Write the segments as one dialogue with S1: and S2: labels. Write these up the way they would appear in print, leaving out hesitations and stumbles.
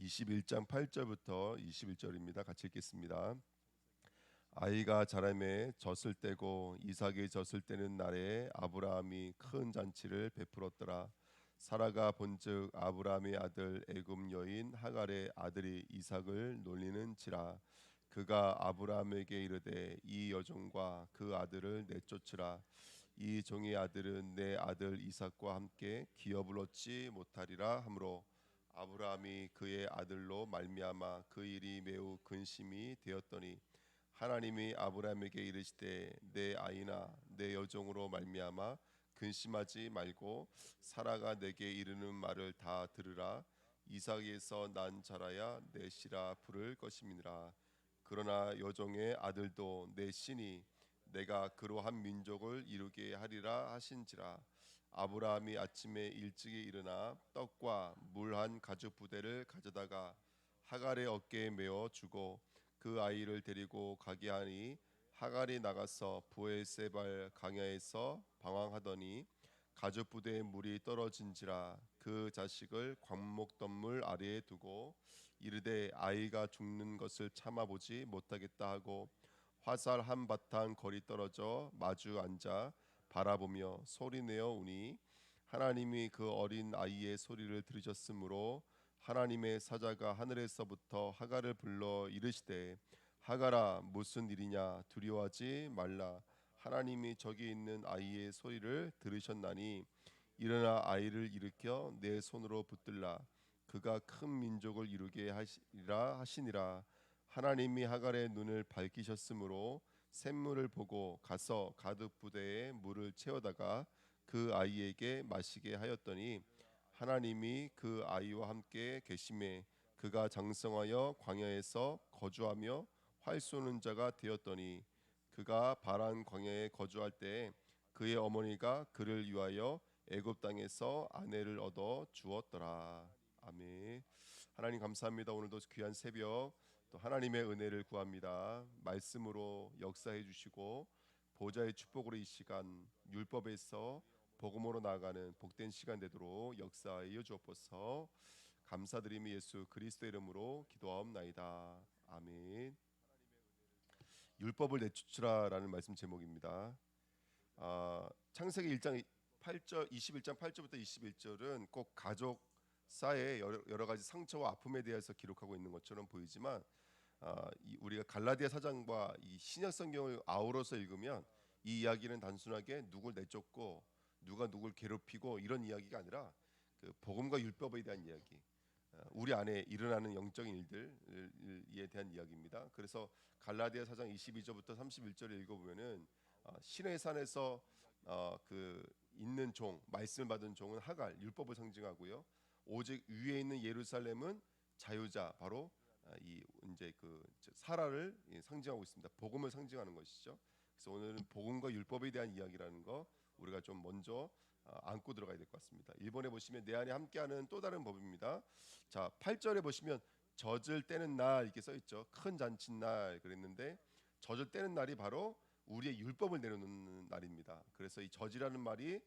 S1: 21장 8절부터 21절입니다. 같이 읽겠습니다. 아이가 자라매 젖을 떼고 이삭이 젖을 떼는 날에 아브라함이 큰 잔치를 베풀었더라. 사라가 본즉 아브라함의 아들 애굽 여인 하갈의 아들이 이삭을 놀리는지라. 그가 아브라함에게 이르되 이 여종과 그 아들을 내쫓으라. 이 종의 아들은 내 아들 이삭과 함께 기업을 얻지 못하리라 하므로 아브라함이 그의 아들로 말미암아 그 일이 매우 근심이 되었더니 하나님이 아브라함에게 이르시되 내 아이나 내 여종으로 말미암아 근심하지 말고 사라가 내게 이르는 말을 다 들으라. 이삭에서 난 자라야 내 씨라 부를 것임이니라. 그러나 여종의 아들도 내 씨니 내가 그로 한 민족을 이루게 하리라 하신지라. 아브라함이 아침에 일찍이 일어나 떡과 물 한 가죽 부대를 가져다가 하갈의 어깨에 메어 주고 그 아이를 데리고 가게 하니 하갈이 나가서 부엘세발 강야에서 방황하더니 가죽 부대에 물이 떨어진지라. 그 자식을 광목덤물 아래에 두고 이르되 아이가 죽는 것을 참아보지 못하겠다 하고 화살 한 바탕 거리 떨어져 마주 앉아 바라보며 소리내어 우니 하나님이 그 어린 아이의 소리를 들으셨으므로 하나님의 사자가 하늘에서부터 하갈을 불러 이르시되 하갈아 무슨 일이냐 두려워하지 말라. 하나님이 저기 있는 아이의 소리를 들으셨나니 일어나 아이를 일으켜 내 손으로 붙들라. 그가 큰 민족을 이루게 하시리라 하시니라. 하나님이 하갈의 눈을 밝히셨으므로 샘물을 보고 가서 가득 부대에 물을 채워다가 그 아이에게 마시게 하였더니 하나님이 그 아이와 함께 계심에 그가 장성하여 광야에서 거주하며 활 쏘는 자가 되었더니 그가 바란 광야에 거주할 때 그의 어머니가 그를 위하여 애굽 땅에서 아내를 얻어 주었더라. 아멘. 하나님 감사합니다. 오늘도 귀한 새벽 또 하나님의 은혜를 구합니다. 말씀으로 역사해 주시고 보좌의 축복으로 이 시간 율법에서 복음으로 나아가는 복된 시간 되도록 역사하여 주옵소서. 감사드리며 예수 그리스도의 이름으로 기도하옵나이다. 아멘. 율법을 내쫓으라라는 말씀 제목입니다. 창세기 1장 8절 21장 8절부터 21절은 꼭 가족 사이의 여러 가지 상처와 아픔에 대해서 기록하고 있는 것처럼 보이지만 우리가 갈라디아 사장과 이 신약 성경을 아우러서 읽으면 이 이야기는 단순하게 누굴 내쫓고 누가 누굴 괴롭히고 이런 이야기가 아니라 그 복음과 율법에 대한 이야기, 우리 안에 일어나는 영적인 일들에 대한 이야기입니다. 그래서 갈라디아 4장 22절부터 31절을 읽어보면은 신의 산에서 그 있는 종, 말씀을 받은 종은 하갈, 율법을 상징하고요. 오직 위에 있는 예루살렘은 자유자, 바로 이 이제 그 사라를 상징하고 있습니다. 복음을 상징하는 것이죠. 그래서 오늘은 복음과 율법에 대한 이야기라는 거 우리가 좀 먼저 안고 들어가야 될 것 같습니다. 1번에 보시면 내 안에 함께하는 또 다른 법입니다. 자, 8절에 보시면 젖을 떼는 날 이렇게 써 있죠. 큰 잔칫날 그랬는데 젖을 떼는 날이 바로 우리의 율법을 내려놓는 날입니다. 그래서 이 젖이라는 말이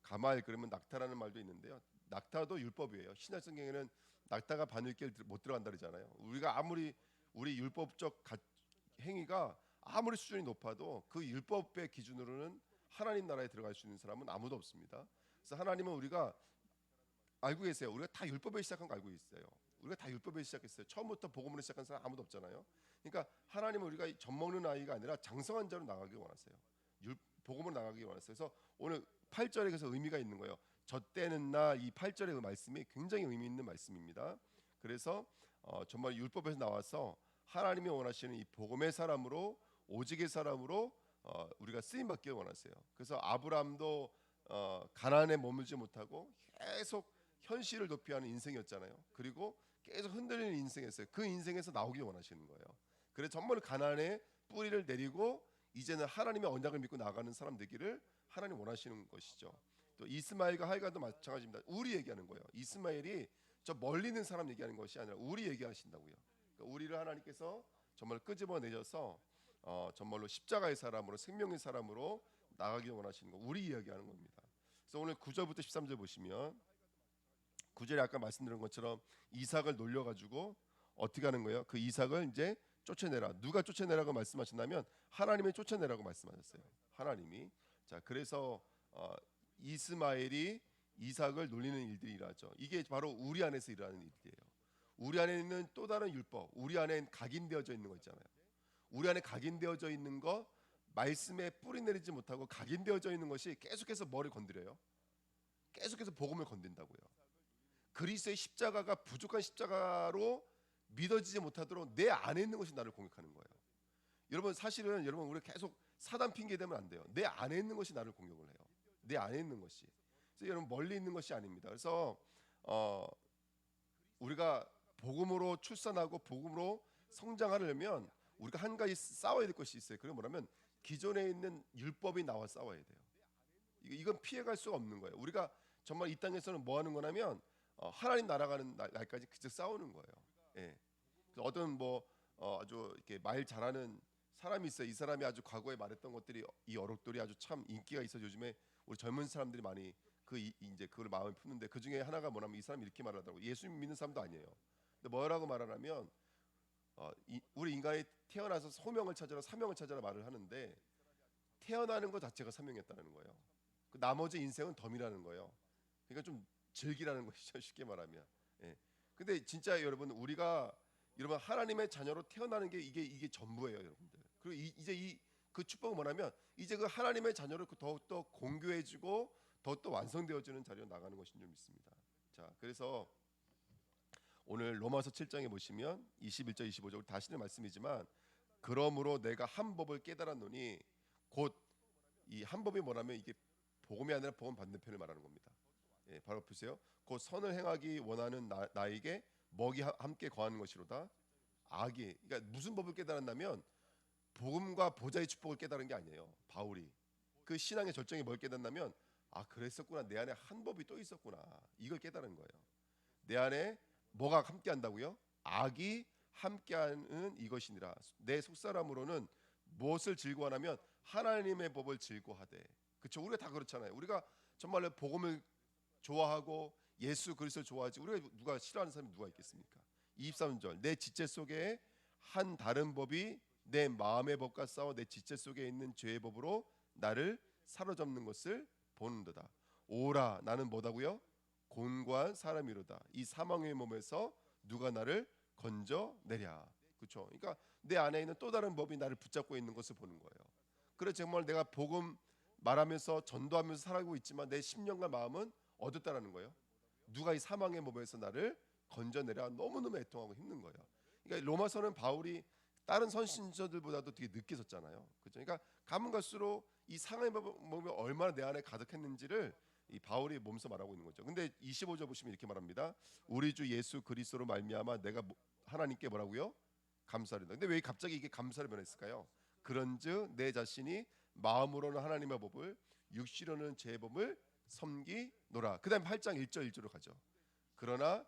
S1: 가말 그러면 낙타라는 말도 있는데요. 낙타도 율법이에요. 신약 성경에는 낙타가 바늘길 못 들어간다 그러잖아요. 우리가 아무리 우리 율법적 행위가 아무리 수준이 높아도 그 율법의 기준으로는 하나님 나라에 들어갈 수 있는 사람은 아무도 없습니다. 그래서 하나님은 우리가 알고 계세요. 우리가 다 율법에 시작한 거 알고 있어요. 우리가 다 율법에 시작했어요. 처음부터 복음으로 시작한 사람 아무도 없잖아요. 그러니까 하나님은 우리가 젖 먹는 아이가 아니라 장성한 자로 나가길 원하세요. 복음으로 나가길 원하세요. 그래서 오늘 8절에 그래서 의미가 있는 거예요. 젖대는 나 이 8절의 그 말씀이 굉장히 의미 있는 말씀입니다. 그래서 정말 율법에서 나와서 하나님이 원하시는 이 복음의 사람으로 오직의 사람으로 우리가 쓰임 받기를 원하세요. 그래서 아브라함도 가나안에 머물지 못하고 계속 현실을 도피하는 인생이었잖아요. 그리고 계속 흔들리는 인생이었어요. 그 인생에서 나오길 원하시는 거예요. 그래서 정말 가나안에 뿌리를 내리고 이제는 하나님의 언약을 믿고 나가는 사람 되기를 하나님 원하시는 것이죠. 또 이스마엘과 하갈도 마찬가지입니다. 우리 얘기하는 거예요. 이스마엘이 저 멀리 있는 사람 얘기하는 것이 아니라 우리 얘기하신다고요. 그러니까 우리를 하나님께서 정말 끄집어내셔서 정말로 십자가의 사람으로 생명의 사람으로 나가길 원하시는 거 우리 이야기하는 겁니다. 그래서 오늘 9절부터 13절 보시면 구절에 아까 말씀드린 것처럼 이삭을 놀려가지고 어떻게 하는 거예요? 그 이삭을 이제 쫓아내라. 누가 쫓아내라고 말씀하셨냐면 하나님이 쫓아내라고 말씀하셨어요. 하나님이. 자, 그래서 이스마엘이 이삭을 놀리는 일들이 일어나죠. 이게 바로 우리 안에서 일어나는 일이에요. 우리 안에 있는 또 다른 율법, 우리 안에 각인되어져 있는 거 있잖아요. 우리 안에 각인되어져 있는 거, 말씀에 뿌리 내리지 못하고 각인되어져 있는 것이 계속해서 뭐를 건드려요? 계속해서 복음을 건든다고요. 그리스도의 십자가가 부족한 십자가로 믿어지지 못하도록 내 안에 있는 것이 나를 공격하는 거예요. 여러분, 사실은 여러분, 우리 계속 사단 핑계 대면 안 돼요. 내 안에 있는 것이 나를 공격을 해요. 내 안에 있는 것이. 그래서 여러분, 멀리 있는 것이 아닙니다. 그래서 우리가 복음으로 출산하고 복음으로 성장하려면 우리가 한 가지 싸워야 될 것이 있어요. 그게 뭐냐면 기존에 있는 율법이 나와 싸워야 돼요. 이건 피해갈 수가 없는 거예요. 우리가 정말 이 땅에서는 뭐 하는 거냐면 하나님 날아가는 날까지 그저 싸우는 거예요. 예. 그래서 어떤 아주 이렇게 말 잘하는 사람이 있어요. 이 사람이 아주 과거에 말했던 것들이 이 어록들이 아주 참 인기가 있어. 요즘에 우리 젊은 사람들이 많이 이제 그걸 마음에 푸는데 그 중에 하나가 뭐냐면 이 사람이 이렇게 말하더라고. 예수 믿는 사람도 아니에요. 근데 뭐라고 말하냐면 우리 인간이 태어나서 소명을 찾아라 사명을 찾아라 말을 하는데 태어나는 것 자체가 사명이었다는 거예요. 그 나머지 인생은 덤이라는 거예요. 그러니까 좀 즐기라는 것이죠. 쉽게 말하면. 예. 근데 진짜 여러분 우리가 여러분 하나님의 자녀로 태어나는 게 이게 전부예요, 여러분들. 그리고 이제 그 축복은 뭐냐면 이제 그 하나님의 자녀를 더욱더 공교해지고 더욱더 완성되어지는 자리로 나가는 것인 줄 믿습니다. 자, 그래서 오늘 로마서 7장에 보시면 21절 25절 다시는 말씀이지만 그러므로 내가 한 법을 깨달았노니 곧 이 한 법이 뭐냐면 이게 복음이 아니라 복음 반대편을 말하는 겁니다. 예, 바로 보세요. 곧 선을 행하기 원하는 나에게 먹이 함께 거하는 것이로다. 악이 그러니까 무슨 법을 깨달았냐면 복음과 보좌의 축복을 깨달은 게 아니에요. 바울이 그 신앙의 절정이 뭘 깨닫냐면 그랬었구나. 내 안에 한 법이 또 있었구나. 이걸 깨달은 거예요. 내 안에 뭐가 함께한다고요? 악이 함께하는 이것이니라. 내 속사람으로는 무엇을 즐거워하냐면 하나님의 법을 즐거워하되. 그렇죠? 우리가 다 그렇잖아요. 우리가 정말로 복음을 좋아하고 예수 그리스도를 좋아하지 우리가 누가 싫어하는 사람이 누가 있겠습니까? 23절 내 지체 속에 한 다른 법이 내 마음의 법과 싸워 내 지체 속에 있는 죄의 법으로 나를 사로잡는 것을 보는도다. 오라 나는 뭐다고요? 곤고한 사람이로다. 이 사망의 몸에서 누가 나를 건져내랴. 그렇죠? 그러니까 내 안에 있는 또 다른 법이 나를 붙잡고 있는 것을 보는 거예요. 그래서 정말 내가 복음 말하면서 전도하면서 살아가고 있지만 내 심령과 마음은 어둡다라는 거예요. 누가 이 사망의 몸에서 나를 건져내랴. 너무너무 애통하고 힘든 거예요. 그러니까 로마서는 바울이 다른 선신서들보다도 되게 늦게 썼잖아요. 그렇죠? 그러니까 가면 갈수록 이 상의 몸이 얼마나 내 안에 가득했는지를 이 바울이 몸소 말하고 있는 거죠. 근데 25절 보시면 이렇게 말합니다. 우리 주 예수 그리스도로 말미암아 내가 하나님께 뭐라고요? 감사하리다. 근데 왜 갑자기 이게 감사를 변했을까요? 그런즉 내 자신이 마음으로는 하나님의 법을 육시로는 제 법을 섬기노라. 그다음 8장 1절 1절로 가죠. 그러나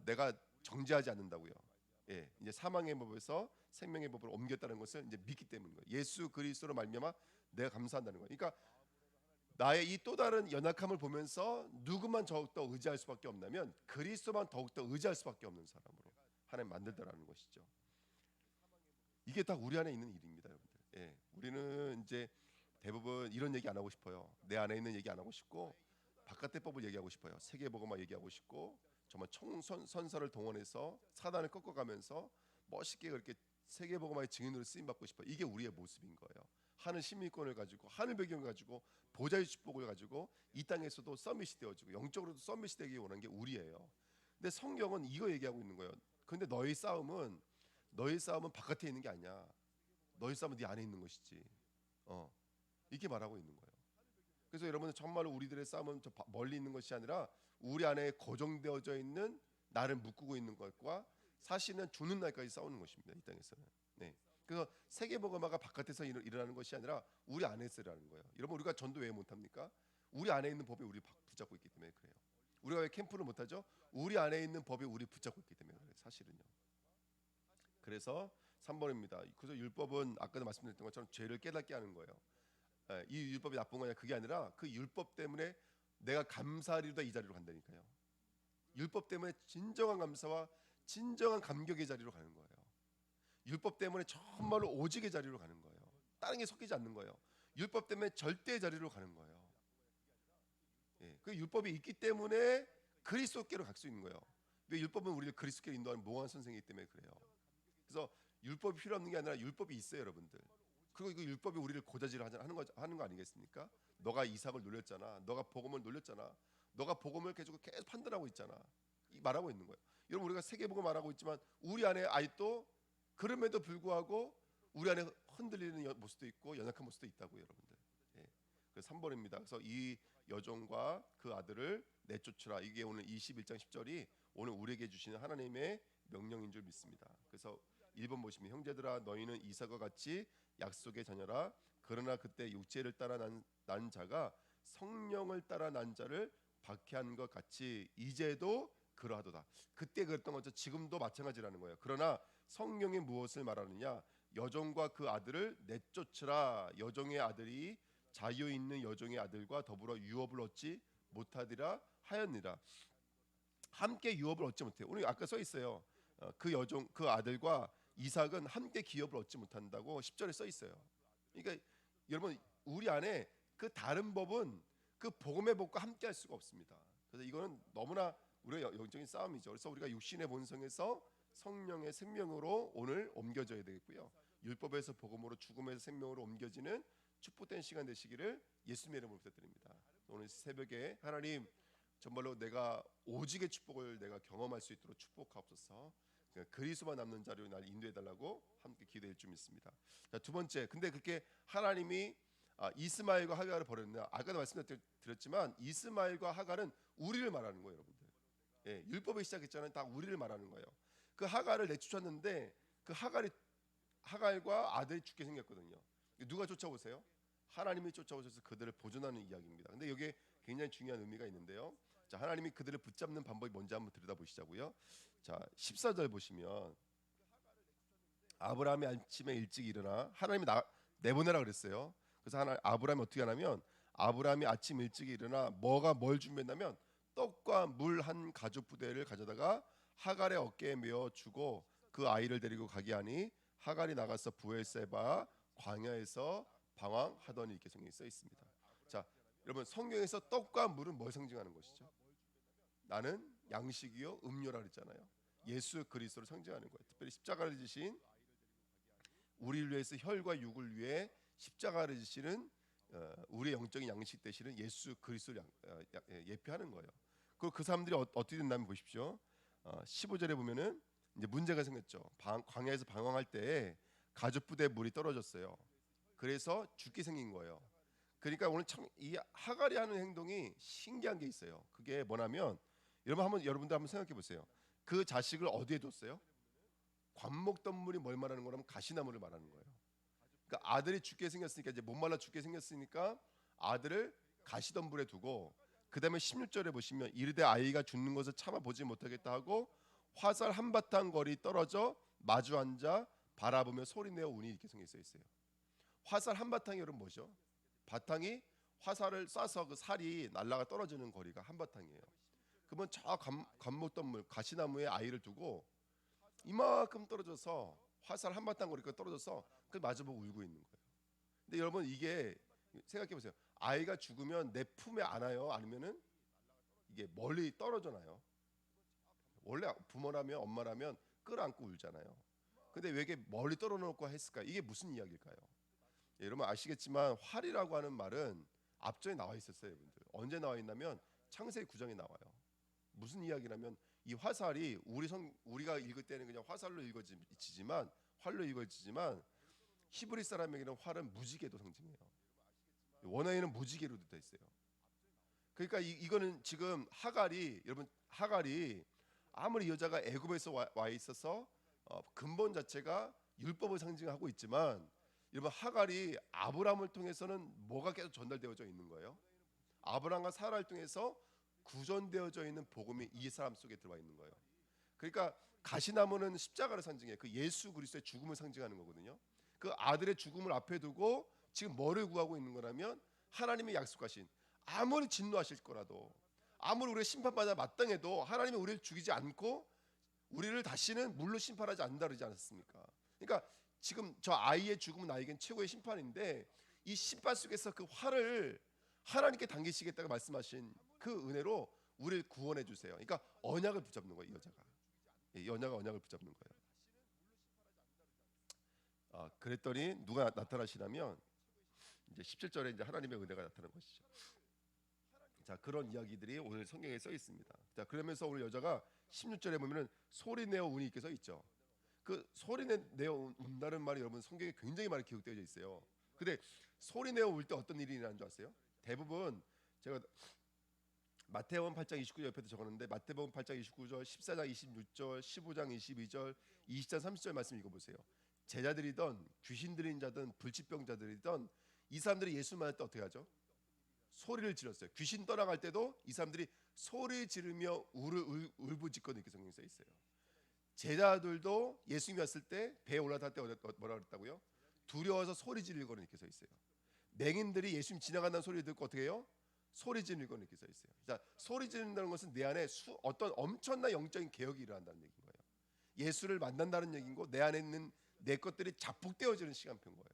S1: 내가 정죄하지 않는다고요. 예, 이제 사망의 법에서 생명의 법을 옮겼다는 것을 이제 믿기 때문인 거예요. 예수 그리스도로 말미암아 내가 감사한다는 거예요. 그러니까 나의 이 또 다른 연약함을 보면서 누구만 더욱더 의지할 수밖에 없냐면 그리스도만 더욱더 의지할 수밖에 없는 사람으로 하나님 만들다라는 것이죠. 이게 다 우리 안에 있는 일입니다, 여러분들. 예, 우리는 이제 대부분 이런 얘기 안 하고 싶어요. 내 안에 있는 얘기 안 하고 싶고 바깥의 법을 얘기하고 싶어요. 세계복음만 얘기하고 싶고 정말 총선사를 동원해서 사단을 꺾어가면서 멋있게 그렇게 세계복음화의 증인으로 쓰임 받고 싶어요. 이게 우리의 모습인 거예요. 하늘 시민권을 가지고 하늘 배경을 가지고 보좌의 축복을 가지고 이 땅에서도 서밋이 되어지고 영적으로도 서밋이 되기 원하는 게 우리예요. 근데 성경은 이거 얘기하고 있는 거예요. 근데 너희 싸움은 바깥에 있는 게 아니야. 너희 싸움은 네 안에 있는 것이지. 이렇게 말하고 있는 거예요. 그래서 여러분은 정말로 우리들의 싸움은 저 멀리 있는 것이 아니라 우리 안에 고정되어져 있는 나를 묶고 있는 것과 사실은 죽는 날까지 싸우는 것입니다. 이 땅에서는. 네. 그래서 세계복음화가 바깥에서 일어나는 것이 아니라 우리 안에서 일어나는 거예요. 여러분 우리가 전도 왜 못합니까? 우리 안에 있는 법이 우리 붙잡고 있기 때문에 그래요. 우리가 왜 캠프를 못하죠? 우리 안에 있는 법이 우리 붙잡고 있기 때문에 그래요. 사실은요. 그래서 3번입니다. 그래서 율법은 아까도 말씀드렸던 것처럼 죄를 깨닫게 하는 거예요. 이 율법이 나쁜 거냐 그게 아니라 그 율법 때문에 내가 감사하리로다 이 자리로 간다니까요. 율법 때문에 진정한 감사와 진정한 감격의 자리로 가는 거예요. 율법 때문에 정말로 오직의 자리로 가는 거예요. 다른 게 섞이지 않는 거예요. 율법 때문에 절대의 자리로 가는 거예요. 예, 그 율법이 있기 때문에 그리스도께로 갈 수 있는 거예요. 왜 율법은 우리를 그리스도께 인도하는 몽환 선생이기 때문에 그래요. 그래서 율법이 필요 없는 게 아니라 율법이 있어요, 여러분들. 그리고 그 율법이 우리를 고자질 하는 거 아니겠습니까? 너가 이삭을 놀렸잖아. 너가 복음을 놀렸잖아. 너가 복음을 계속 판단하고 있잖아. 이 말하고 있는 거예요. 여러분 우리가 세계복음 말하고 있지만 우리 안에 아직도 그럼에도 불구하고 우리 안에 흔들리는 모습도 있고 연약한 모습도 있다고요, 여러분들. 예. 그 3번입니다. 그래서 이 여종과 그 아들을 내쫓으라. 이게 오늘 21장 10절이 오늘 우리에게 주시는 하나님의 명령인 줄 믿습니다. 그래서 1번 보시면 형제들아 너희는 이삭과 같이 약속의 자녀라. 그러나 그때 육체를 따라 난 자가 성령을 따라 난 자를 박해한 것 같이 이제도 그러하도다. 그때 그랬던 것처럼 지금도 마찬가지라는 거예요. 그러나 성령이 무엇을 말하느냐? 여종과 그 아들을 내쫓으라. 여종의 아들이 자유 있는 여종의 아들과 더불어 유업을 얻지 못하리라 하였느니라. 함께 유업을 얻지 못해. 오늘 아까 써 있어요. 그 여종 그 아들과 이삭은 함께 기업을 얻지 못한다고 10절에 써 있어요. 그러니까 여러분 우리 안에 그 다른 법은 그 복음의 법과 함께 할 수가 없습니다. 그래서 이거는 너무나 우리의 영적인 싸움이죠. 그래서 우리가 육신의 본성에서 성령의 생명으로 오늘 옮겨져야 되겠고요. 율법에서 복음으로 죽음에서 생명으로 옮겨지는 축복된 시간 되시기를 예수님의 이름으로 부탁드립니다. 오늘 새벽에 하나님 정말로 내가 오직의 축복을 내가 경험할 수 있도록 축복하옵소서. 그리스도만 남는 자로 날 인도해 달라고 함께 기도할 줄 믿습니다. 자, 두 번째, 근데 그렇게 하나님이 이스마엘과 하갈을 버렸냐? 아까도 말씀드렸지만 이스마엘과 하갈은 우리를 말하는 거예요, 여러분들. 예, 율법의 시작했잖아요. 다 우리를 말하는 거예요. 그 하갈을 내쫓았는데 그 하갈과 아들이 죽게 생겼거든요. 누가 쫓아오세요? 하나님이 쫓아오셔서 그들을 보존하는 이야기입니다. 근데 여기에 굉장히 중요한 의미가 있는데요. 자, 하나님이 그들을 붙잡는 방법이 뭔지 한번 들여다보시자고요. 자, 14절 보시면 아브라함이 아침에 일찍 일어나 하나님이 내보내라 그랬어요. 그래서 아브라함이 어떻게 하냐면 아브라함이 아침 일찍 일어나 뭘 준비했냐면 떡과 물 한 가죽 부대를 가져다가 하갈의 어깨에 메어 주고 그 아이를 데리고 가게 하니 하갈이 나가서 부엘세바 광야에서 방황하더니 이렇게 성경에 써 있습니다. 자, 여러분 성경에서 떡과 물은 뭘 상징하는 것이죠? 나는 양식이요 음료라 그랬잖아요. 예수 그리스도를 상징하는 거예요. 특별히 십자가를 지신 우리를 위해서 혈과 육을 위해 십자가를 지시는 우리의 영적인 양식 되시는 예수 그리스도를 예표하는 거예요. 그리고 그 사람들이 어떻게 됐냐면 보십시오. 15절에 보면은 이제 문제가 생겼죠. 광야에서 방황할 때 가죽 부대에 물이 떨어졌어요. 그래서 죽게 생긴 거예요. 그러니까 오늘 참 이 하갈이 하는 행동이 신기한 게 있어요. 그게 뭐냐면 여러분들 한번 생각해 보세요. 그 자식을 어디에 뒀어요? 관목동물이 뭘 말하는 거라면 가시나무를 말하는 거예요. 그러니까 아들이 죽게 생겼으니까 이제 목말라 죽게 생겼으니까 아들을 가시덤불에 두고 그다음에 16절에 보시면 이르되 아이가 죽는 것을 참아 보지 못하겠다 하고 화살 한바탕 거리 떨어져 마주 앉아 바라보며 소리내어 우니 이렇게 써 있어요. 화살 한바탕이 여러분 뭐죠? 바탕이 화살을 쏴서 그 살이 날라가 떨어지는 거리가 한바탕이에요. 그러면 저 관목동물 가시나무에 아이를 두고 이만큼 떨어져서 화살 한바탕 거리가 떨어져서 그걸 마주보고 울고 있는 거예요. 근데 여러분 이게 생각해 보세요. 아이가 죽으면 내 품에 안아요? 아니면은 이게 멀리 떨어져나요? 원래 부모라면 엄마라면 끌어안고 울잖아요. 근데 왜 이게 멀리 떨어놓고 했을까? 이게 무슨 이야기일까요? 예, 여러분 아시겠지만 활이라고 하는 말은 앞전에 나와 있었어요, 여러분들. 언제 나와 있냐면 창세기 9장에 나와요. 무슨 이야기냐면 이 화살이 우리가 읽을 때는 그냥 화살로 읽어지지만 활로 읽어지지만 히브리 사람에게는 활은 무지개도 상징해요. 원어에는 무지개로 되어 있어요. 그러니까 이거는 지금 하갈이 아무리 여자가 애굽에서 와 있어서 근본 자체가 율법을 상징하고 있지만 여러분 하갈이 아브라함을 통해서는 뭐가 계속 전달되어져 있는 거예요? 아브라함과 사라를 통해서 구전되어져 있는 복음이 이 사람 속에 들어와 있는 거예요. 그러니까 가시나무는 십자가를 상징해. 그 예수 그리스도의 죽음을 상징하는 거거든요. 그 아들의 죽음을 앞에 두고 지금 뭐를 구하고 있는 거라면 하나님의 약속하신 아무리 진노하실 거라도 아무리 우리가 심판받아 마땅해도 하나님이 우리를 죽이지 않고 우리를 다시는 물로 심판하지 않는다 그러지 않았습니까? 그러니까 지금 저 아이의 죽음은 나에겐 최고의 심판인데 이 심판 속에서 그 화를 하나님께 당기시겠다고 말씀하신 그 은혜로 우리를 구원해 주세요. 그러니까 언약을 붙잡는 거예요, 이 여자가. 이 여자가 언약을 붙잡는 거예요. 그랬더니 누가 나타나시냐면 이제 17절에 이제 하나님의 은혜가 나타나는 것이죠. 자, 그런 이야기들이 오늘 성경에 써 있습니다. 자, 그러면서 오늘 여자가 16절에 보면은 소리 내어 우니 있게 써 있죠. 그 소리 내어 운다는 말이 여러분 성경에 굉장히 많이 기록되어 있어요. 근데 소리 내어 울 때 어떤 일이 일어나는 줄 아세요? 대부분 제가 마태복음 8장 29절 옆에도 적었는데 마태복음 8장 29절, 14장 26절, 15장 22절, 20장 30절 말씀 읽어보세요. 제자들이든 귀신 들린 자든 불치병자들이든 이 사람들이 예수 만날 때 어떻게 하죠? 소리를 질렀어요. 귀신 떠나갈 때도 이 사람들이 소리 지르며 울부짖거든 이렇게 성경에 써 있어요. 제자들도 예수님이 왔을 때 배에 올라탈 때 뭐라 그랬다고요? 두려워서 소리 지르거든 이렇게 써 있어요. 맹인들이 예수님 지나간다는 소리를 듣고 어떻게 해요? 소리 지르거든 이렇게 써 있어요. 자, 소리 지른다는 것은 내 안에 어떤 엄청난 영적인 개혁이 일어난다는 얘기인 거예요. 예수를 만난다는 얘기고 내 안에 있는 내 것들이 자폭되어지는 시간표인 거예요.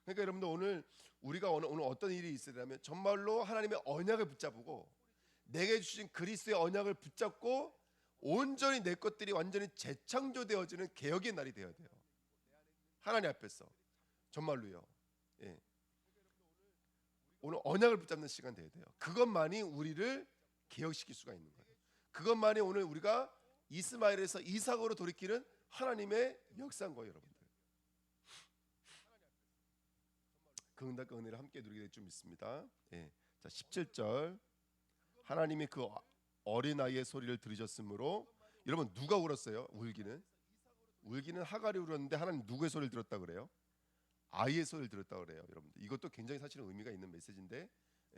S1: 그러니까 여러분들 오늘 우리가 오늘 어떤 일이 있으려면 정말로 하나님의 언약을 붙잡고 내게 주신 그리스도의 언약을 붙잡고 온전히 내 것들이 완전히 재창조되어지는 개혁의 날이 되어야 돼요. 하나님 앞에서 정말로요. 예. 오늘 언약을 붙잡는 시간 되어야 돼요. 그것만이 우리를 개혁시킬 수가 있는 거예요. 그것만이 오늘 우리가 이스마엘에서 이삭으로 돌이키는 하나님의 역사인 거예요, 여러분들. 그 은혜를 함께 누리게 될 줄 믿습니다. 예. 자, 17절 하나님이 그 어린 아이의 소리를 들으셨으므로 여러분 누가 울었어요? 울기는 하갈이 울었는데 하나님 누구의 소리를 들었다 그래요? 아이의 소리를 들었다 그래요, 여러분들. 이것도 굉장히 사실은 의미가 있는 메시지인데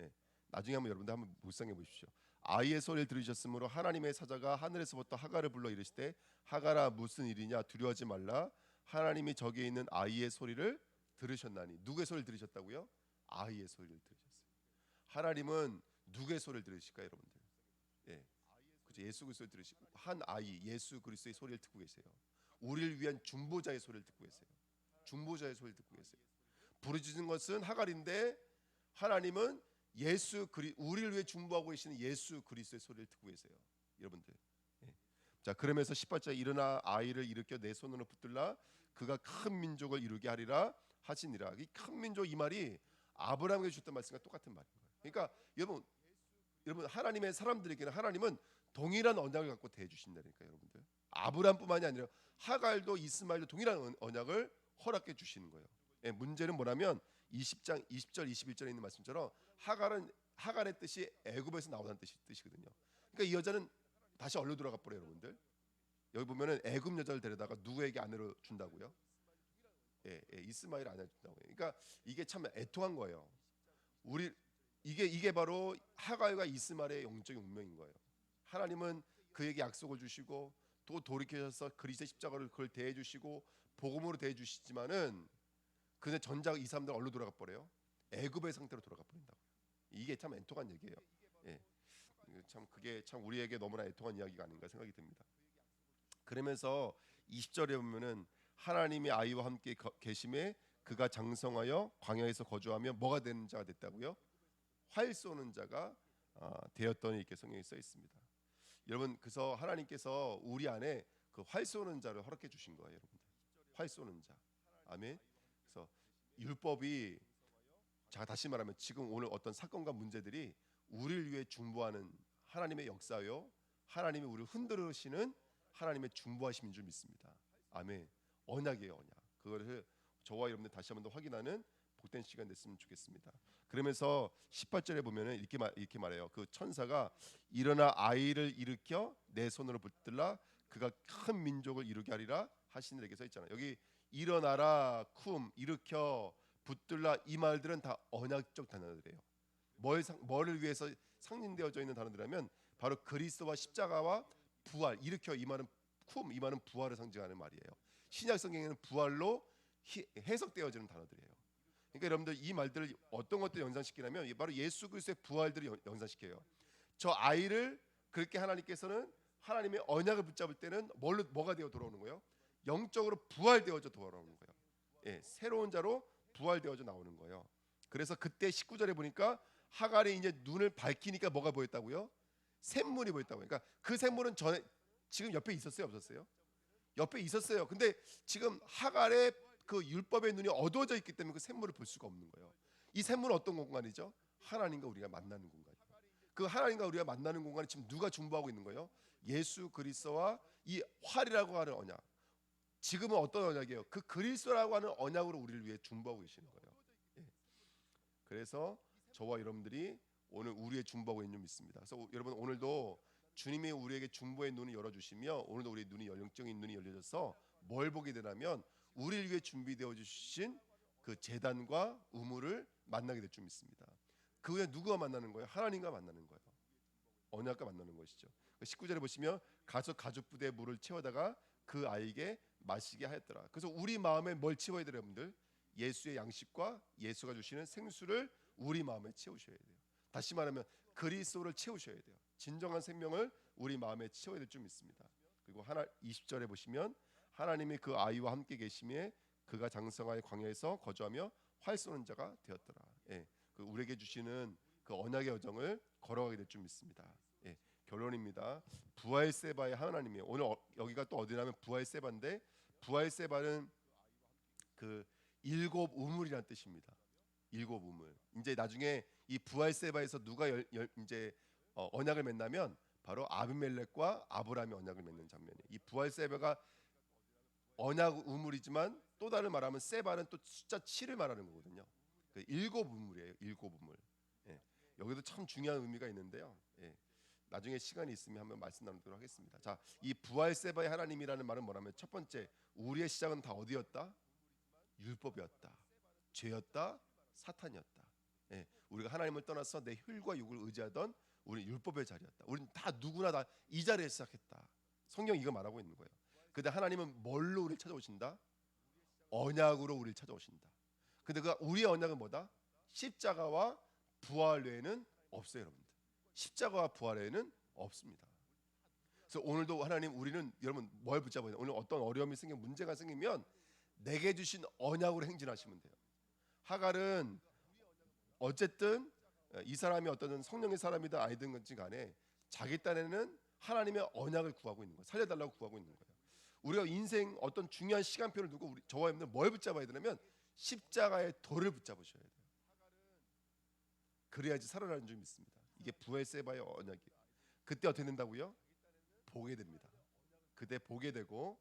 S1: 예. 나중에 한번 여러분들 한번 묵상해 보십시오. 아이의 소리를 들으셨으므로 하나님의 사자가 하늘에서부터 하갈을 불러 이르시되 하갈아 무슨 일이냐 두려워하지 말라 하나님이 저기에 있는 아이의 소리를 들으셨나니. 누구의 소리를 들으셨다고요? 아이의 소리를 들으셨어요. 하나님은 누구의 소리를 들으실까요, 여러분들? 예, 그렇죠. 예수 그리스도를 들으시고 한 아이 예수 그리스도의 소리를 듣고 계세요. 우리를 위한 중보자의 소리를 듣고 계세요. 중보자의 소리를 듣고 계세요. 부르짖는 것은 하갈인데 하나님은 우리를 위해 중보하고 계시는 예수 그리스도의 소리를 듣고 계세요, 여러분들. 예. 자, 그러면서 18절 일어나 아이를 일으켜 내 손으로 붙들라 그가 큰 민족을 이루게 하리라 하시니라. 이 큰 민족 이 말이 아브라함에게 주셨던 말씀과 똑같은 말인 거예요. 그러니까 여러분 하나님의 사람들에게는 하나님은 동일한 언약을 갖고 대해 주신다니까 여러분들. 아브라함뿐만이 아니라 하갈도 이스마엘도 동일한 언약을 허락해 주시는 거예요. 예, 문제는 뭐냐면 20장 20절 21절에 있는 말씀처럼 하갈의 뜻이 애굽에서 나오다는 뜻이거든요. 그러니까 이 여자는 다시 얼로 돌아가 버려요, 여러분들. 여기 보면은 애굽 여자를 데려다가 누구에게 아내로 준다고요? 이스마엘 아내 준다고요. 그러니까 이게 참 애통한 거예요. 이게 바로 하갈과 이스마엘의 영적인 운명인 거예요. 하나님은 그에게 약속을 주시고 또 돌이켜서 그리스도의 십자가를 그걸 대해 주시고 복음으로 대해 주시지만은 근데 전작 이 사람들 얼로 돌아가 버려요. 애굽의 상태로 돌아가 버린다고요. 이게 참 애통한 얘기예요. 예. 그게 참 우리에게 너무나 애통한 이야기가 아닌가 생각이 듭니다. 그러면서 20절에 보면은 하나님이 아이와 함께 계심에 그가 장성하여 광야에서 거주하며 뭐가 되는 자가 됐다고요? 활 쏘는 자가 되었더니 이렇게 성경에 써 있습니다. 여러분 그래서 하나님께서 우리 안에 그 활 쏘는 자를 허락해 주신 거예요, 여러분들. 활 쏘는 자. 아멘. 그래서 율법이 다시 말하면 지금 오늘 어떤 사건과 문제들이 우리를 위해 중보하는 하나님의 역사요. 하나님이 우리를 흔들으시는 하나님의 중보하심인 줄 믿습니다. 아멘. 언약이에요, 언약. 그거를 저와 여러분들 다시 한번 더 확인하는 복된 시간 됐으면 좋겠습니다. 그러면서 18절에 보면은 이렇게 말해요. 그 천사가 일어나 아이를 일으켜 내 손으로 붙들라 그가 큰 민족을 이루게 하리라 하시니라 써 있잖아요. 여기 일어나라, 쿰, 일으켜, 붙들라 이 말들은 다 언약적 단어들이에요. 뭐를 위해서 상징되어져 있는 단어들이라면 바로 그리스도와 십자가와 부활. 일으켜 이 말은 쿰 이 말은 부활을 상징하는 말이에요. 신약 성경에는 부활로 해석되어지는 단어들이에요. 그러니까 여러분들 이 말들을 어떤 것들 연상시키냐면 바로 예수 그리스도의 부활들을 연상시켜요. 저 아이를 그렇게 하나님께서는 하나님의 언약을 붙잡을 때는 뭐가 되어 돌아오는 거예요? 영적으로 부활되어져 돌아오는 거예요. 예, 새로운 자로 부활되어져 나오는 거예요. 그래서 그때 19절에 보니까 하갈이 이제 눈을 밝히니까 뭐가 보였다고요? 샘물이 보였다고요. 그러니까 그 샘물은 전에 지금 옆에 있었어요, 없었어요? 옆에 있었어요. 근데 지금 하갈의 그 율법의 눈이 어두워져 있기 때문에 그 샘물을 볼 수가 없는 거예요. 이 샘물은 어떤 공간이죠? 하나님과 우리가 만나는 공간. 그 하나님과 우리가 만나는 공간에 지금 누가 중보하고 있는 거예요? 예수 그리스도와 이 활이라고 하는 언약. 지금은 어떤 언약이에요? 그 그리스도라고 하는 언약으로 우리를 위해 중보하고 계시는 거예요. 예. 그래서 저와 여러분들이 오늘 우리의 중보하고 있는 줄 믿습니다. 그래서 여러분 오늘도 주님이 우리에게 중보의 눈을 열어주시며 오늘도 우리의 눈이 영적인 눈이 열려져서 뭘 보게 되냐면 우리를 위해 준비되어 주신 그 제단과 우물을 만나게 될 줄 믿습니다. 그 후에 누구와 만나는 거예요? 하나님과 만나는 거예요. 언약과 만나는 것이죠. 19절에 보시면 가서 가죽 부대에 물을 채워다가 그 아이에게 마시게 하였더라. 그래서 우리 마음에 뭘 채워야 돼요, 여러분들? 예수의 양식과 예수가 주시는 생수를 우리 마음에 채우셔야 돼요. 다시 말하면 그리스도를 채우셔야 돼요. 진정한 생명을 우리 마음에 채워야 될 줄 믿습니다. 그리고 20절에 보시면 하나님이 그 아이와 함께 계심에 그가 장성하여 광야에서 거주하며 활 쏘는 자가 되었더라. 예, 그 우리에게 주시는 그 언약의 여정을 걸어가게 될 줄 믿습니다. 예, 결론입니다. 부활 세바의 하나님이에요. 오늘 여기가 또 어디냐면 부활 세바인데 부활 세바는 그 일곱 우물이라는 뜻입니다. 일곱 우물. 이제 나중에 이 부활 세바에서 누가 이제 언약을 맺냐면 바로 아비멜렉과 아브라함이 언약을 맺는 장면이에요. 이 부활 세바가 언약 우물이지만 또 다른 말하면 세바는 또 숫자 7을 말하는 거거든요. 그 일곱 우물이에요. 일곱 우물. 예. 여기도 참 중요한 의미가 있는데요. 예. 나중에 시간이 있으면 한번 말씀 나누도록 하겠습니다. 자, 이 부활 세바의 하나님이라는 말은 뭐냐면 첫 번째 우리의 시작은 다 어디였다? 율법이었다. 죄였다. 사탄이었다. 예. 우리가 하나님을 떠나서 내 혈과 육을 의지하던 우리 율법의 자리였다. 우리는 다 누구나 다 이 자리에 시작했다. 성경 이거 말하고 있는 거예요. 근데 하나님은 뭘로 우리를 찾아오신다? 언약으로 우리를 찾아오신다. 근데 그 우리의 언약은 뭐다? 십자가와 부활 외에는 없어요, 여러분들. 십자가와 부활 외에는 없습니다. 그래서 오늘도 하나님 우리는 여러분 뭘 붙잡아야 돼요? 오늘 어떤 어려움이 생기면 문제가 생기면 내게 주신 언약으로 행진하시면 돼요. 하갈은 어쨌든 이 사람이 어떤 성령의 사람이든 아니든 건지 간에 자기 딴에는 하나님의 언약을 구하고 있는 거예요. 살려달라고 구하고 있는 거예요. 우리가 인생 어떤 중요한 시간표를 두고 저와 여러분들 뭘 붙잡아야 되냐면 십자가의 돌을 붙잡으셔야 돼요. 그래야지 살아나는 줄 믿습니다. 이게 부활 세바의 언약이에요. 그때 어떻게 된다고요? 보게 됩니다. 그때 보게 되고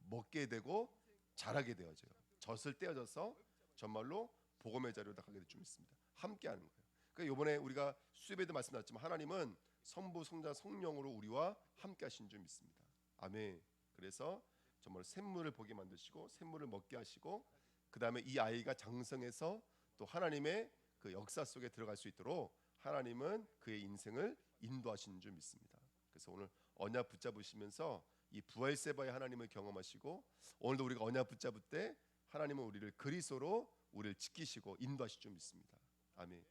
S1: 먹게 되고 자라게 되어져요. 젖을 떼어져서 정말로 복음의 자리로 가게 될 줄 믿습니다. 함께하는 거예요. 그러니까 이번에 우리가 수업에도 말씀드렸지만 하나님은 성부, 성자, 성령으로 우리와 함께하신 줄 믿습니다. 아멘. 그래서 정말 샘물을 보게 만드시고 샘물을 먹게 하시고 그 다음에 이 아이가 장성해서 또 하나님의 그 역사 속에 들어갈 수 있도록 하나님은 그의 인생을 인도하시는 줄 믿습니다. 그래서 오늘 언약 붙잡으시면서 이 부활 세바의 하나님을 경험하시고 오늘도 우리가 언약 붙잡을 때 하나님은 우리를 그리스도로 우리를 지키시고 인도하실 줄 믿습니다. 아멘.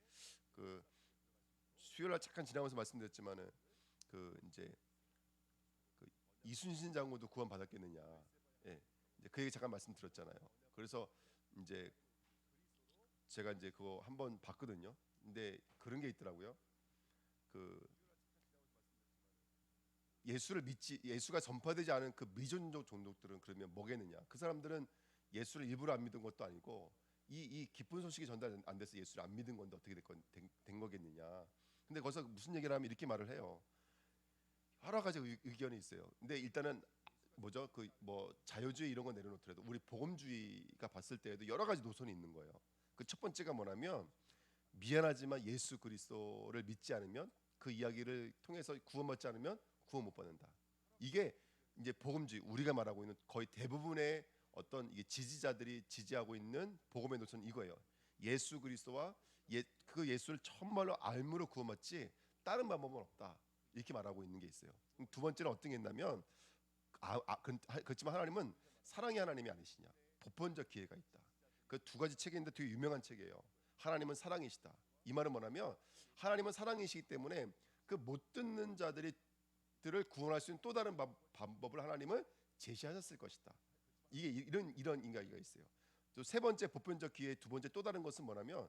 S1: 그 수요일날 잠깐 지나면서 말씀드렸지만은 그 이제 그 이순신 장군도 구원 받았겠느냐. 예. 이제 그 얘기 잠깐 말씀드렸잖아요. 그래서 이제 제가 이제 그거 한번 봤거든요. 근데 그런 게 있더라고요. 그 예수가 전파되지 않은 그 미존족 종족들은 그러면 뭐겠느냐? 그 사람들은 예수를 일부러 안 믿은 것도 아니고 이 기쁜 소식이 전달 안 돼서 예수를 안 믿은 건데 어떻게 된 거겠느냐? 근데 거기서 무슨 얘기를 하면 이렇게 말을 해요. 여러 가지 의견이 있어요. 근데 일단은 뭐죠? 그 뭐 자유주의 이런 거 내려놓더라도 우리 복음주의가 봤을 때에도 여러 가지 노선이 있는 거예요. 그 첫 번째가 뭐냐면 미안하지만 예수 그리스도를 믿지 않으면 그 이야기를 통해서 구원받지 않으면 구원 못 받는다. 이게 이제 복음주의 우리가 말하고 있는 거의 대부분의 어떤 이게 지지자들이 지지하고 있는 복음의 노선은 이거예요. 예수 그리스도와 그 예수를 정말로 알므로 구원받지 다른 방법은 없다. 이렇게 말하고 있는 게 있어요. 두 번째는 어떤 게 있냐면 그렇지만 하나님은 사랑의 하나님이 아니시냐. 보편적 기회가 있다. 그 두 가지 책인데 되게 유명한 책이에요. 하나님은 사랑이시다. 이 말은 뭐냐면 하나님은 사랑이시기 때문에 그 못 듣는 자들을 구원할 수 있는 또 다른 방법을 하나님은 제시하셨을 것이다. 이게 이런 인가가 있어요. 또 세 번째 보편적 기회, 두 번째 또 다른 것은 뭐냐면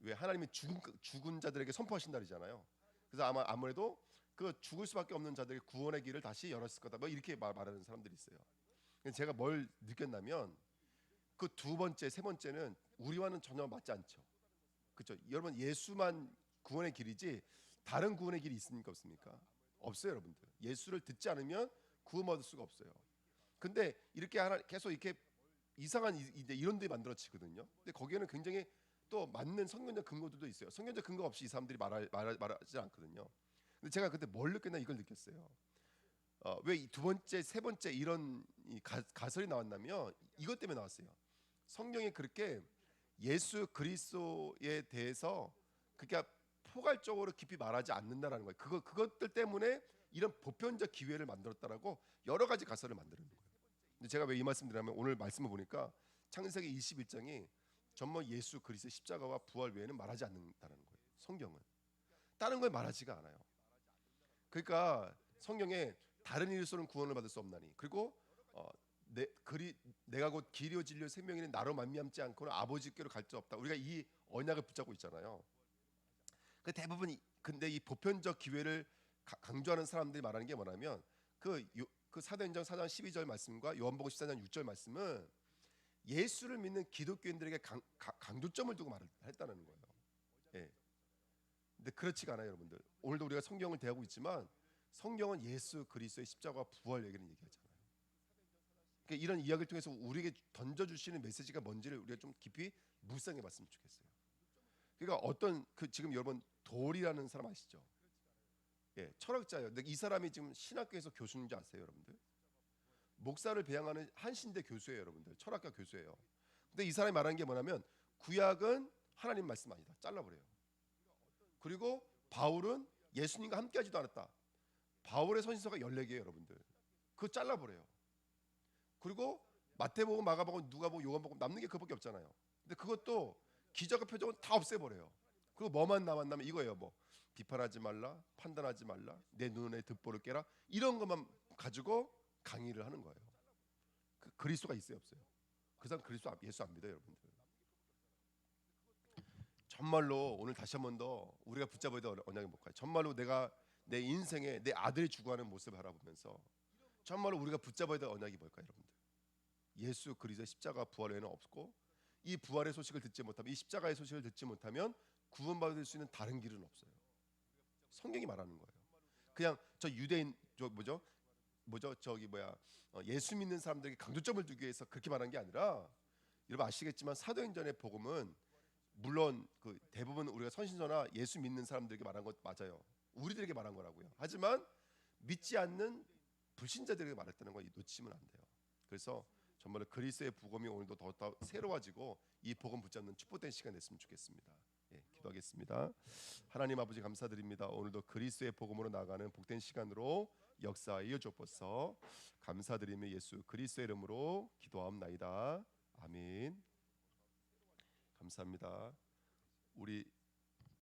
S1: 왜 하나님이 죽은 자들에게 선포하신다 그러잖아요. 그래서 아무래도 그 죽을 수밖에 없는 자들의 구원의 길을 다시 열었을 거다. 뭐 이렇게 말하는 사람들이 있어요. 제가 뭘 느꼈냐면 그 두 번째, 세 번째는 우리와는 전혀 맞지 않죠. 그렇죠? 여러분 예수만 구원의 길이지 다른 구원의 길이 있습니까 없습니까? 없어요, 여러분들. 예수를 듣지 않으면 구원받을 수가 없어요. 근데 이렇게 계속 이렇게 이상한 이제 이론들이 만들어지거든요. 근데 거기에는 굉장히 또 맞는 성경적 근거들도 있어요. 성경적 근거 없이 이 사람들이 말하지 않거든요. 근데 제가 그때 뭘 느꼈나 이걸 느꼈어요. 왜 이 두 번째, 세 번째 이런 가설이 나왔냐면 이것 때문에 나왔어요. 성경에 그렇게 예수 그리스도에 대해서 그러니까 포괄적으로 깊이 말하지 않는다라는 거예요. 그것들 때문에 이런 보편적 기회를 만들었다라고 여러 가지 가설을 만드는 거예요. 근데 제가 왜 이 말씀드리냐면 오늘 말씀을 보니까 창세기 21장이 전부 예수 그리스도의 십자가와 부활 외에는 말하지 않는다는 거예요. 성경은 다른 걸 말하지가 않아요. 그러니까 성경에 다른 일로서는 구원을 받을 수 없나니 그리고 내가 곧 길이요 진리요 생명이니 나로 말미암지 않고는 아버지께로 갈 수 없다. 우리가 이 언약을 붙잡고 있잖아요. 그 대부분 근데 이 보편적 기회를 강조하는 사람들이 말하는 게 뭐냐면 그 사도행전 4장 12절 말씀과 요한복음 14장 6절 말씀은 예수를 믿는 기독교인들에게 강조점을 두고 말을 했다는 거예요. 예. 근데 그렇지가 않아요, 여러분들. 오늘도 우리가 성경을 대하고 있지만 성경은 예수 그리스도의 십자가와 부활 얘기를 얘기하잖아요. 그러니까 이런 이야기를 통해서 우리에게 던져주시는 메시지가 뭔지를 우리가 좀 깊이 묵상해봤으면 좋겠어요. 그러니까 어떤 지금 여러분 돌이라는 사람 아시죠? 예, 철학자예요. 근데 이 사람이 지금 신학교에서 교수인지 아세요, 여러분들? 목사를 배양하는 한신대 교수예요, 여러분들. 철학과 교수예요. 근데 이 사람이 말하는 게 뭐냐면 구약은 하나님 말씀 아니다. 잘라버려요. 그리고 바울은 예수님과 함께하지도 않았다. 바울의 선지서가 14개예요, 여러분들. 그거 잘라버려요. 그리고 마태복음, 마가복음, 누가복음, 요한복음 남는 게 그것밖에 없잖아요. 근데 그것도 기적과 표적은 다 없애버려요. 그리고 뭐만 남았냐면 이거예요. 뭐 비판하지 말라, 판단하지 말라, 내 눈에 듣보를 깨라 이런 것만 가지고 강의를 하는 거예요. 그리스도가 있어요, 없어요? 그 사람 그리스도 예수 안 믿어요, 여러분들. 정말로 오늘 다시 한 번 더 우리가 붙잡아야 될 언약이 뭘까요? 정말로 내가 내 인생에 내 아들이 죽어가는 모습을 바라보면서 정말로 우리가 붙잡아야 될 언약이 뭘까요, 여러분들? 예수 그리스도의 십자가 부활 외에는 없고 이 부활의 소식을 듣지 못하면 이 십자가의 소식을 듣지 못하면 구원받을 수 있는 다른 길은 없어요. 성경이 말하는 거예요. 그냥 저 유대인 뭐죠 저기 뭐야 예수 믿는 사람들에게 강조점을 두기 위해서 그렇게 말한 게 아니라 여러분 아시겠지만 사도행전의 복음은 물론 그 대부분 우리가 선신서나 예수 믿는 사람들에게 말한 것 맞아요. 우리들에게 말한 거라고요. 하지만 믿지 않는 불신자들에게 말했다는 거 놓치면 안 돼요. 그래서 정말 그리스도의 복음이 오늘도 더 새로워지고 이 복음 붙잡는 축복된 시간 됐으면 좋겠습니다. 예, 기도하겠습니다. 하나님 아버지 감사드립니다. 오늘도 그리스도의 복음으로 나가는 복된 시간으로 역사하여 주옵소서. 감사드리며 예수 그리스도의 이름으로 기도하옵나이다. 아멘. 감사합니다. 우리